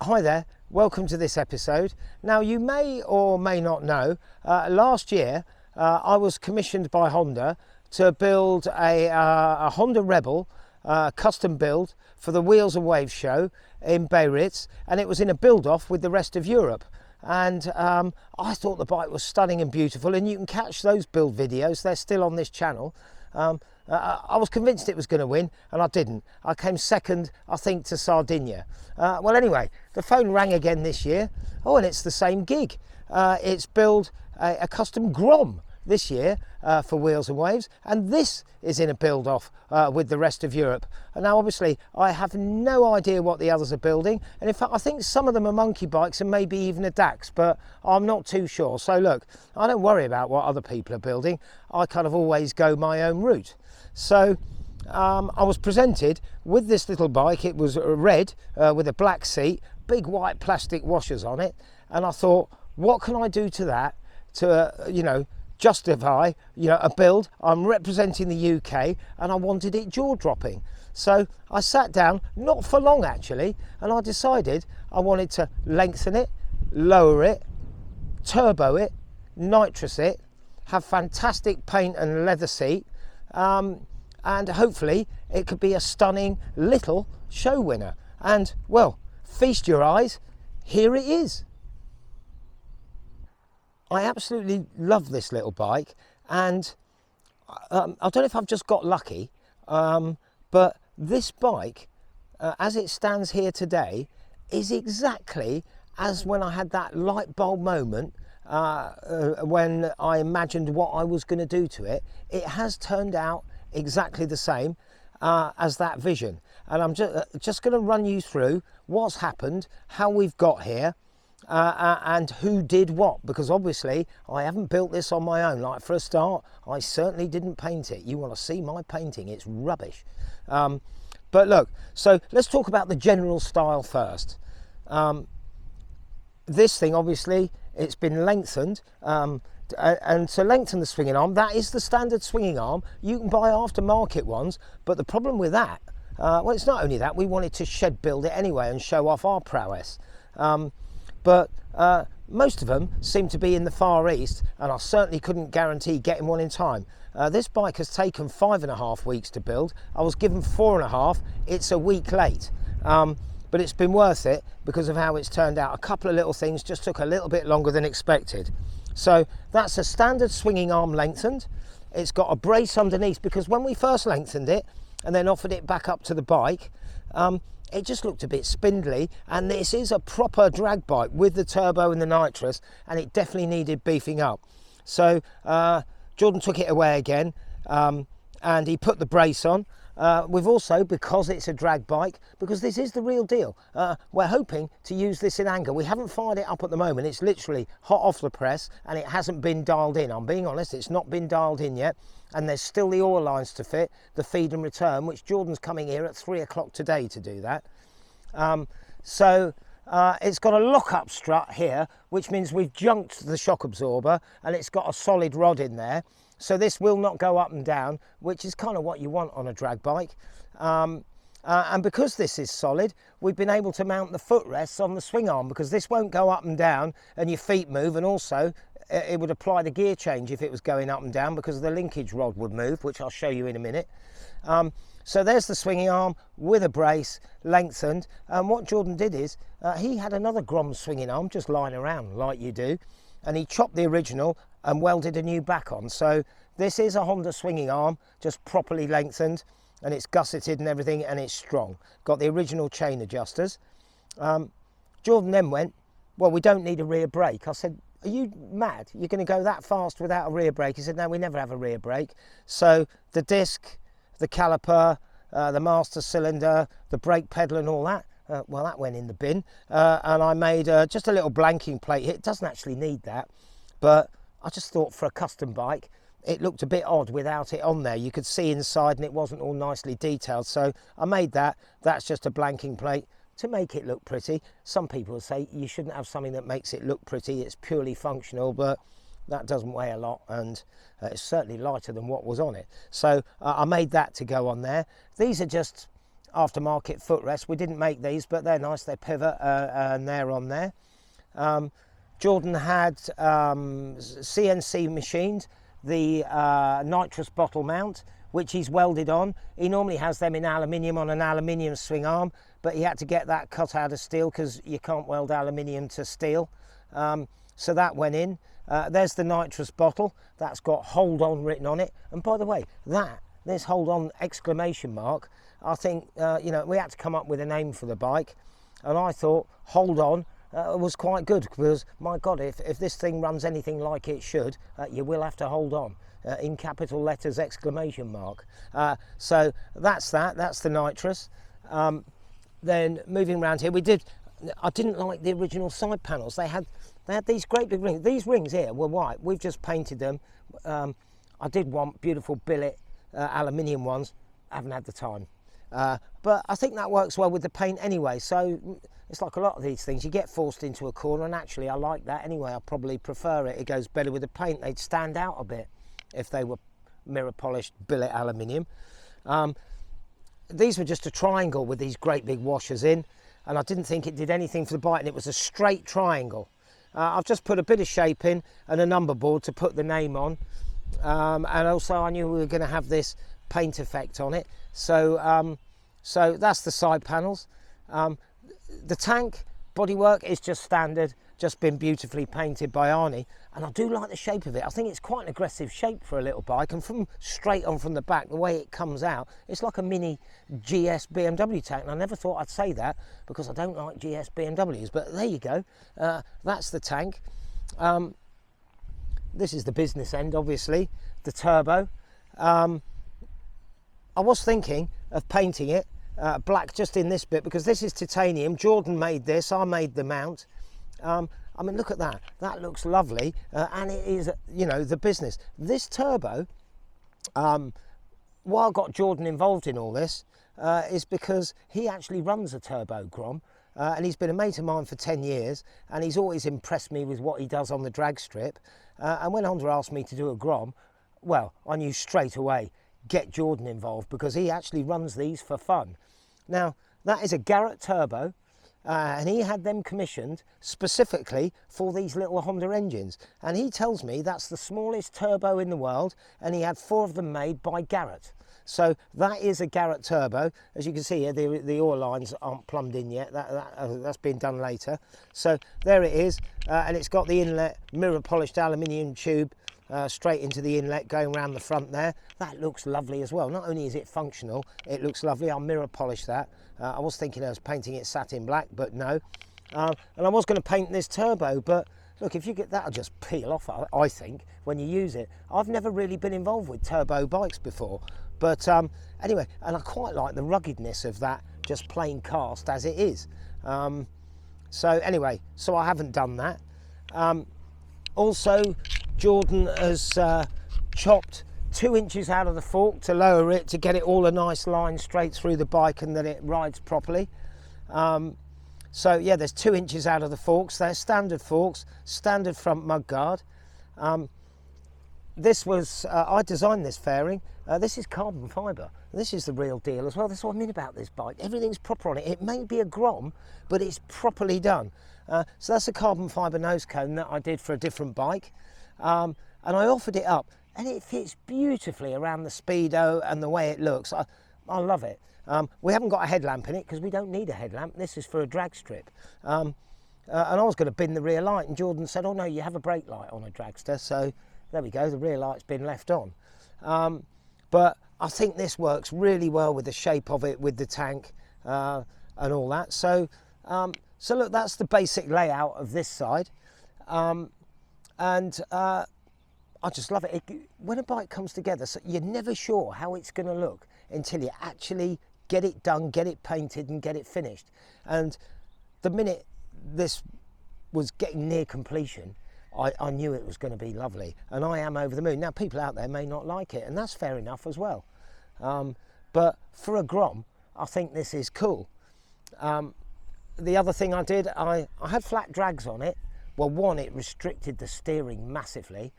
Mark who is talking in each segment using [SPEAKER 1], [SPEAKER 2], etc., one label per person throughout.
[SPEAKER 1] Hi there, welcome to this episode. Now you may or may not know, last year I was commissioned by Honda to build a Honda Rebel custom build for the Wheels and Waves show in Biarritz, and it was in a build-off with the rest of Europe. And I thought the bike was stunning and beautiful, and you can catch those build videos, they're still on this channel. I was convinced it was going to win, and I didn't. I came second, I think, to Sardinia. Well, anyway, the phone rang again this year. Oh, and it's the same gig. It's build a custom Grom this year for Wheels and Waves, and this is in a build-off with the rest of Europe. And now, obviously, I have no idea what the others are building, and in fact, I think some of them are monkey bikes and maybe even a DAX, but I'm not too sure. So look, I don't worry about what other people are building. I kind of always go my own route. So I was presented with this little bike. It was red with a black seat, big white plastic washers on it, and I thought, what can I do to that to justify a build? I'm representing the UK and I wanted it jaw-dropping. So I sat down, not for long actually, and I decided I wanted to lengthen it, lower it, turbo it, nitrous it, have fantastic paint and leather seat, and hopefully it could be a stunning little show winner. And well, feast your eyes, here it is. I absolutely love this little bike, and I don't know if I've just got lucky, but this bike, as it stands here today, is exactly as when I had that light bulb moment when I imagined what I was going to do to it. It has turned out exactly the same as that vision, and I'm just going to run you through what's happened, how we've got here, and who did what, because obviously I haven't built this on my own. Like, for a start, I certainly didn't paint it. You want to see my painting, it's rubbish. But look, so let's talk about the general style first. This thing, obviously, it's been lengthened, and to lengthen the swinging arm, that is the standard swinging arm. You can buy aftermarket ones, but the problem with that, well, it's not only that, we wanted to shed build it anyway and show off our prowess. But most of them seem to be in the Far East, and I certainly couldn't guarantee getting one in time. This bike has taken 5.5 weeks to build. I was given 4.5. It's a week late, but it's been worth it because of how it's turned out. A couple of little things just took a little bit longer than expected. So that's a standard swinging arm lengthened. It's got a brace underneath, because when we first lengthened it and then offered it back up to the bike, it just looked a bit spindly, and this is a proper drag bike with the turbo and the nitrous, and it definitely needed beefing up. So Jordan took it away again, and he put the brace on. We've also, because it's a drag bike, because this is the real deal, we're hoping to use this in anger. We haven't fired it up at the moment. It's literally hot off the press, and it hasn't been dialed in. I'm being honest, it's not been dialed in yet, and there's still the oil lines to fit, the feed and return, which Jordan's coming here at 3 o'clock today to do that. It's got a lock-up strut here, which means we've junked the shock absorber, and it's got a solid rod in there. So this will not go up and down, which is kind of what you want on a drag bike. And because this is solid, we've been able to mount the footrests on the swing arm, because this won't go up and down and your feet move, and also it would apply the gear change if it was going up and down, because the linkage rod would move, which I'll show you in a minute. So there's the swinging arm with a brace, lengthened. And what Jordan did is, he had another Grom swinging arm just lying around like you do, and he chopped the original and welded a new back on. So this is a Honda swinging arm, just properly lengthened, and it's gusseted and everything, and it's strong. Got the original chain adjusters. Jordan then went, well, we don't need a rear brake. I said, are you mad? You're going to go that fast without a rear brake? He said, no, we never have a rear brake. So the disc, the caliper, the master cylinder, the brake pedal and all that, well, that went in the bin. And I made just a little blanking plate. It doesn't actually need that, but I just thought for a custom bike, it looked a bit odd without it on there. You could see inside and it wasn't all nicely detailed. So I made that. That's just a blanking plate to make it look pretty. Some people say you shouldn't have something that makes it look pretty. It's purely functional, but that doesn't weigh a lot, and it's certainly lighter than what was on it. So I made that to go on there. These are just aftermarket footrest. We didn't make these, but they're nice. They pivot and they're on there. Jordan had CNC machined the nitrous bottle mount, which he's welded on. He normally has them in aluminium on an aluminium swing arm, but he had to get that cut out of steel because you can't weld aluminium to steel. So that went in. There's the nitrous bottle. That's got hold on written on it. And by the way, this hold on exclamation mark, I think, you know, we had to come up with a name for the bike. And I thought hold on was quite good because, my God, if this thing runs anything like it should, you will have to hold on. In capital letters, exclamation mark. So that's the nitrous. Then moving around here, I didn't like the original side panels. They had these great big rings. These rings here were white. We've just painted them. I did want beautiful billet aluminium ones. I haven't had the time. But I think that works well with the paint anyway. So it's like a lot of these things. You get forced into a corner, and actually I like that anyway. I probably prefer it. It goes better with the paint. They'd stand out a bit if they were mirror polished billet aluminium. These were just a triangle with these great big washers in, and I didn't think it did anything for the bike, and it was a straight triangle. I've just put a bit of shape in and a number board to put the name on, and also I knew we were going to have this paint effect on it. So that's the side panels. The tank bodywork is just standard, just been beautifully painted by Arnie, and I do like the shape of it. I think it's quite an aggressive shape for a little bike, and from straight on from the back, the way it comes out, it's like a mini GS BMW tank. And I never thought I'd say that because I don't like GS BMWs, but there you go. That's the tank. This is the business end, obviously, the turbo. I was thinking of painting it black just in this bit because this is titanium. Jordan made this, I made the mount. I mean, look at that. That looks lovely, and it is, you know, the business. This turbo, why I got Jordan involved in all this is because he actually runs a turbo Grom, and he's been a mate of mine for 10 years, and he's always impressed me with what he does on the drag strip. And when Honda asked me to do a Grom, well, I knew straight away, get Jordan involved because he actually runs these for fun. Now, that is a Garrett turbo. And he had them commissioned specifically for these little Honda engines. And he tells me that's the smallest turbo in the world, and he had 4 of them made by Garrett. So that is a Garrett turbo. As you can see here, the oil lines aren't plumbed in yet. That's been done later. So there it is, and it's got the inlet mirror polished aluminium tube straight into the inlet going around the front there. That looks lovely as well. Not only is it functional, it looks lovely. I'll mirror polish that. I was thinking I was painting it satin black, but no. And I was going to paint this turbo, but look, if you get that, it'll just peel off, I think, when you use it. I've never really been involved with turbo bikes before, but anyway, and I quite like the ruggedness of that, just plain cast as it is. So anyway, so I haven't done that. Also, Jordan has chopped 2 inches out of the fork to lower it, to get it all a nice line straight through the bike and that it rides properly. So yeah, there's 2 inches out of the forks. They're standard forks, standard front mudguard. This was, I designed this fairing. This is carbon fibre. This is the real deal as well. That's what I mean about this bike. Everything's proper on it. It may be a Grom, but it's properly done. So that's a carbon fibre nose cone that I did for a different bike. And I offered it up, and it fits beautifully around the Speedo and the way it looks. I love it. We haven't got a headlamp in it because we don't need a headlamp. This is for a drag strip. And I was going to bin the rear light, and Jordan said, oh no, you have a brake light on a dragster. So there we go, the rear light's been left on. But I think this works really well with the shape of it, with the tank and all that. So, so look, that's the basic layout of this side. I just love it. When a bike comes together, so you're never sure how it's going to look until you actually get it done, get it painted and get it finished. And the minute this was getting near completion, I knew it was going to be lovely, and I am over the moon. Now, people out there may not like it, and that's fair enough as well. But for a Grom, I think this is cool. The other thing I did, I had flat drags on it. Well, one, it restricted the steering massively.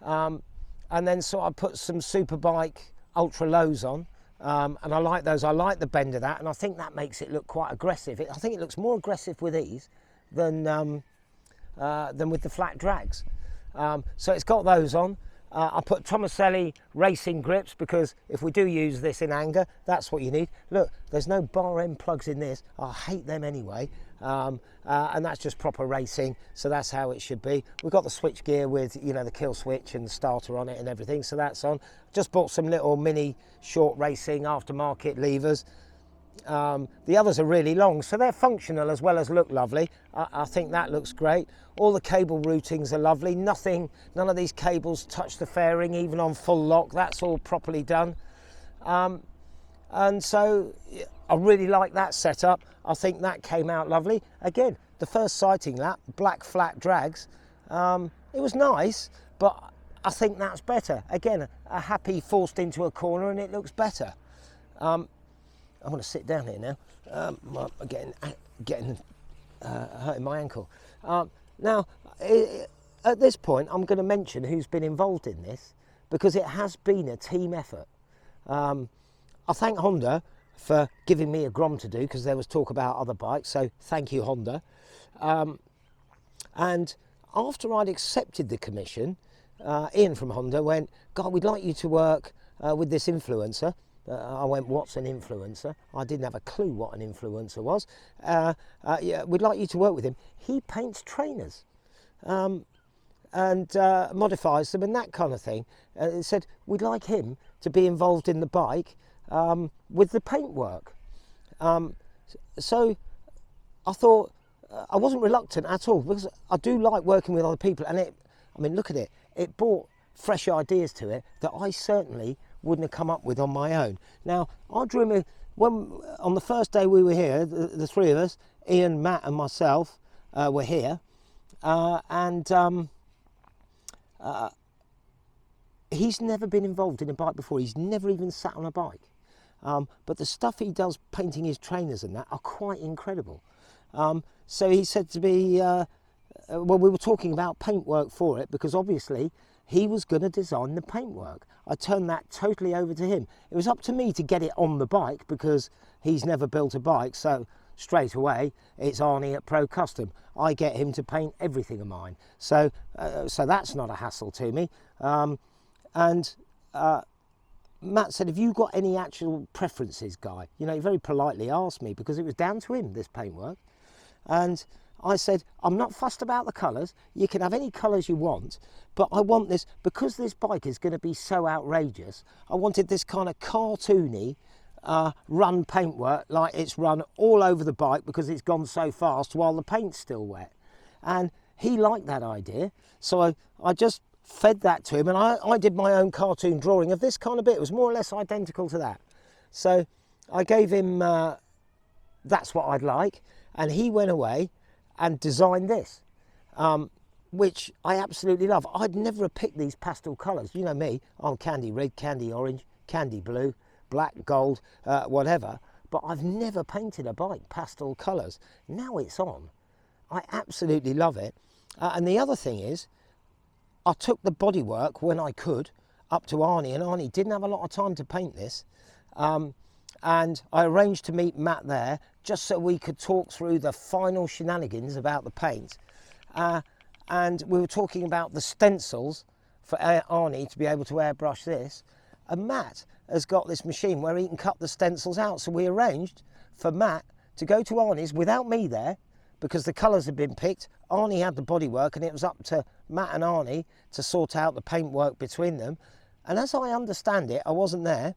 [SPEAKER 1] And then so I put some Superbike ultra lows on, and I like those. I like the bend of that, and I think that makes it look quite aggressive. I think it looks more aggressive with these than with the flat drags. So it's got those on. I put Tomaselli racing grips because if we do use this in anger, that's what you need. Look, there's no bar end plugs in this. I hate them anyway. And that's just proper racing, so that's how it should be. We've got the switch gear with, you know, the kill switch and the starter on it and everything, so that's on. Just bought some little mini short racing aftermarket levers. The others are really long, so they're functional as well as look lovely. I think that looks great. All the cable routings are lovely. None of these cables touch the fairing, even on full lock. That's all properly done. And so I really like that setup. I think that came out lovely. Again, the first sighting lap, black flat drags. It was nice, but I think that's better. Again, a happy forced into a corner and it looks better. I'm going to sit down here now. I'm getting hurting my ankle. Now, at this point, I'm going to mention who's been involved in this because it has been a team effort. I thank Honda for giving me a Grom to do because there was talk about other bikes, so thank you, Honda. And after I'd accepted the commission, Ian from Honda went, God, we'd like you to work with this influencer. I went, what's an influencer? I didn't have a clue what an influencer was. Yeah, we'd like you to work with him. He paints trainers and modifies them and that kind of thing. It said, we'd like him to be involved in the bike with the paintwork. So I thought, I wasn't reluctant at all because I do like working with other people, and I mean, look at it. It brought fresh ideas to it that I certainly wouldn't have come up with on my own. Now, I drew on the first day we were here, the three of us, Ian, Matt and myself were here, and he's never been involved in a bike before. He's never even sat on a bike. But the stuff he does painting his trainers and that are quite incredible. So he said to me, well, we were talking about paintwork for it because obviously he was going to design the paintwork. I turned that totally over to him. It was up to me to get it on the bike because he's never built a bike, so straight away it's Arnie at Pro Custom. I get him to paint everything of mine, so that's not a hassle to me. Matt said, have you got any actual preferences, Guy? You know, he very politely asked me because it was down to him, this paintwork. And I said, I'm not fussed about the colours. You can have any colours you want, but I want this, because this bike is going to be so outrageous, I wanted this kind of cartoony run paintwork, like it's run all over the bike because it's gone so fast while the paint's still wet. And he liked that idea, so I just fed that to him, and I did my own cartoon drawing of this kind of bit. It was more or less identical to that. So I gave him, that's what I'd like, and he went away and designed this, which I absolutely love. I'd never have picked these pastel colours. You know me, I'm candy red, candy orange, candy blue, black, gold, whatever, but I've never painted a bike pastel colours. Now it's on. I absolutely love it. And the other thing is, I took the bodywork when I could up to Arnie, and Arnie didn't have a lot of time to paint this. And I arranged to meet Matt there just so we could talk through the final shenanigans about the paint. And we were talking about the stencils for Arnie to be able to airbrush this. And Matt has got this machine where he can cut the stencils out. So we arranged for Matt to go to Arnie's without me there because the colours had been picked. Arnie had the bodywork and it was up to Matt and Arnie to sort out the paintwork between them. And as I understand it, I wasn't there,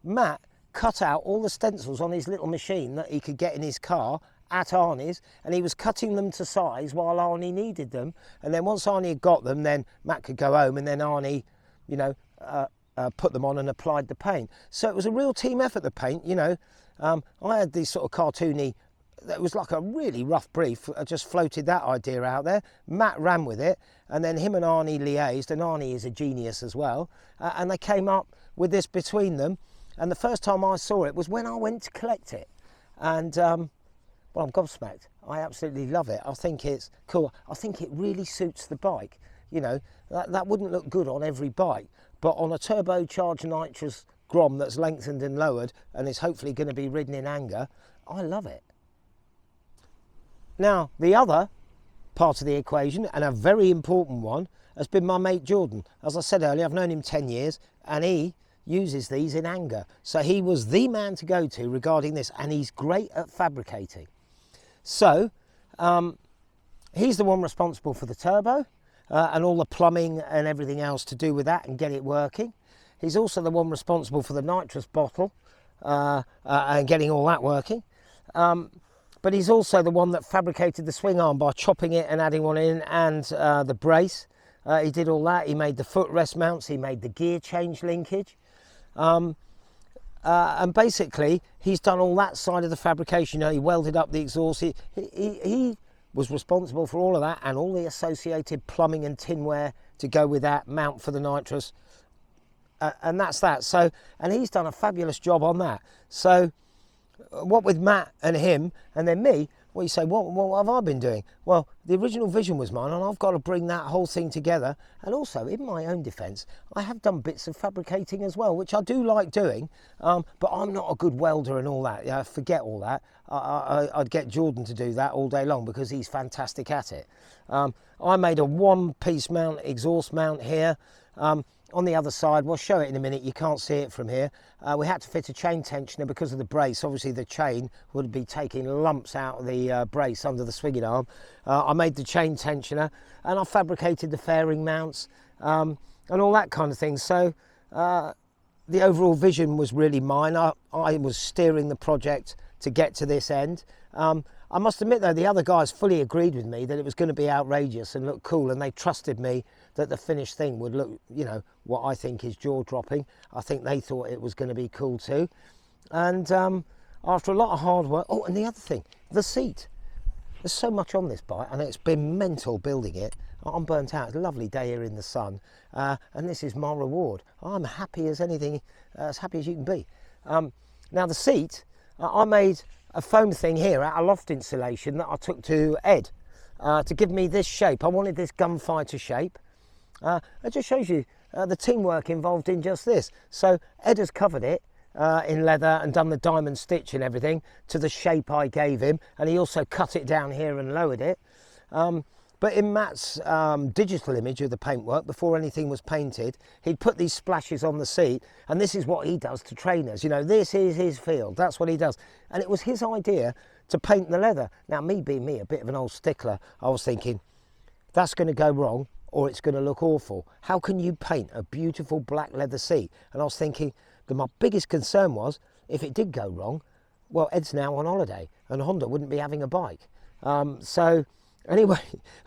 [SPEAKER 1] Matt cut out all the stencils on his little machine that he could get in his car at Arnie's, and he was cutting them to size while Arnie needed them. And then once Arnie had got them, then Matt could go home, and then Arnie, you know, put them on and applied the paint. So it was a real team effort, the paint, you know. I had these sort of cartoony, it was like a really rough brief. I just floated that idea out there. Matt ran with it, and then him and Arnie liaised, and Arnie is a genius as well. And they came up with this between them. And the first time I saw it was when I went to collect it. And, well, I'm gobsmacked. I absolutely love it. I think it's cool. I think it really suits the bike. You know, that wouldn't look good on every bike, but on a turbocharged nitrous Grom that's lengthened and lowered and is hopefully going to be ridden in anger. I love it. Now, the other part of the equation, and a very important one, has been my mate Jordan. As I said earlier, I've known him 10 years and he uses these in anger. So he was the man to go to regarding this, and he's great at fabricating. So he's the one responsible for the turbo and all the plumbing and everything else to do with that and get it working. He's also the one responsible for the nitrous bottle and getting all that working. But he's also the one that fabricated the swing arm by chopping it and adding one in, and the brace. He did all that. He made the footrest mounts. He made the gear change linkage. And basically, he's done all that side of the fabrication. You know, he welded up the exhaust. He was responsible for all of that and all the associated plumbing and tinware to go with that, mount for the nitrous. And that's that. So, and he's done a fabulous job on that. So, what with Matt and him, and then me, well, you say, what have I been doing? Well, the original vision was mine, and I've got to bring that whole thing together. And also, in my own defence, I have done bits of fabricating as well, which I do like doing, but I'm not a good welder and all that. Yeah, forget all that. I'd get Jordan to do that all day long because he's fantastic at it. I made a one-piece mount, exhaust mount here. On the other side, we'll show it in a minute, you can't see it from here. We had to fit a chain tensioner because of the brace. Obviously the chain would be taking lumps out of the brace under the swinging arm. I made the chain tensioner and I fabricated the fairing mounts and all that kind of thing. So the overall vision was really mine. I was steering the project to get to this end. I must admit though, the other guys fully agreed with me that it was going to be outrageous and look cool, and they trusted me that the finished thing would look, you know, what I think is jaw-dropping. I think they thought it was going to be cool too. And after a lot of hard work, oh, and the other thing, the seat. There's so much on this bike, and it's been mental building it. I'm burnt out. It's a lovely day here in the sun, and this is my reward. I'm happy as anything, as happy as you can be. Now the seat, I made a foam thing here out of loft insulation that I took to Ed to give me this shape. I wanted this gunfighter shape. It just shows you the teamwork involved in just this. So Ed has covered it in leather and done the diamond stitch and everything to the shape I gave him, and he also cut it down here and lowered it. But in Matt's digital image of the paintwork, before anything was painted, he'd put these splashes on the seat, and this is what he does to trainers. You know, this is his field, that's what he does. And it was his idea to paint the leather. Now, me being me, a bit of an old stickler, I was thinking, that's going to go wrong, or it's going to look awful. How can you paint a beautiful black leather seat? And I was thinking that my biggest concern was, if it did go wrong, well, Ed's now on holiday, and Honda wouldn't be having a bike. So anyway,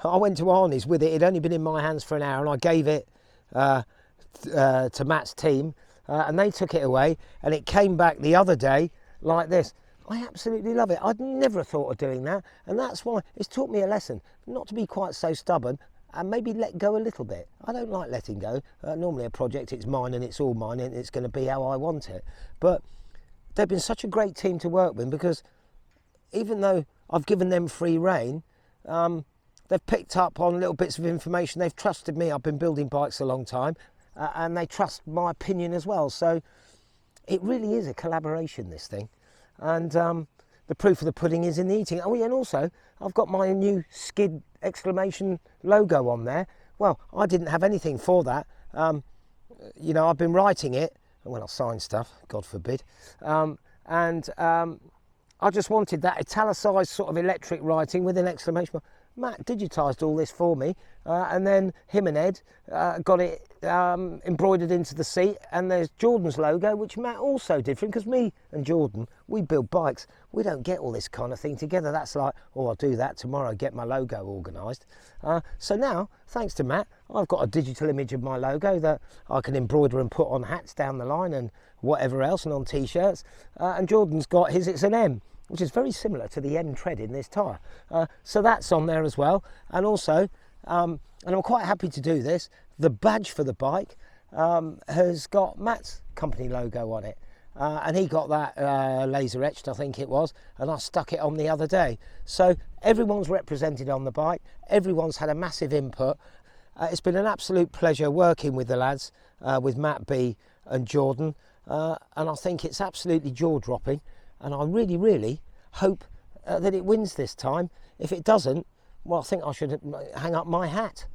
[SPEAKER 1] I went to Arnie's with it. It'd only been in my hands for an hour, and I gave it to Matt's team, and they took it away, and it came back the other day like this. I absolutely love it. I'd never have thought of doing that, and that's why it's taught me a lesson, not to be quite so stubborn, and maybe let go a little bit. I don't like letting go. Normally a project, it's mine and it's all mine and it's going to be how I want it. But they've been such a great team to work with, because even though I've given them free rein, they've picked up on little bits of information. They've trusted me. I've been building bikes a long time, and they trust my opinion as well. So it really is a collaboration, this thing. And the proof of the pudding is in the eating. Oh yeah, and also I've got my new skid exclamation logo on there. Well, I didn't have anything for that. You know, I've been writing it. Well, I'll sign stuff, God forbid. I just wanted that italicised sort of electric writing with an exclamation mark. Matt digitised all this for me, and then him and Ed got it embroidered into the seat, and there's Jordan's logo, which Matt also did for him, because me and Jordan, we build bikes. We don't get all this kind of thing together. That's like, oh, I'll do that tomorrow, get my logo organised. So now, thanks to Matt, I've got a digital image of my logo that I can embroider and put on hats down the line and whatever else, and on t-shirts. And Jordan's got his, it's an M, which is very similar to the M tread in this tyre. So that's on there as well. And also, and I'm quite happy to do this, the badge for the bike has got Matt's company logo on it. And he got that laser etched, I think it was, and I stuck it on the other day. So everyone's represented on the bike, everyone's had a massive input. It's been an absolute pleasure working with the lads, with Matt B and Jordan. and I think it's absolutely jaw-dropping, and I really hope that it wins this time. If it doesn't, well, I think I should hang up my hat.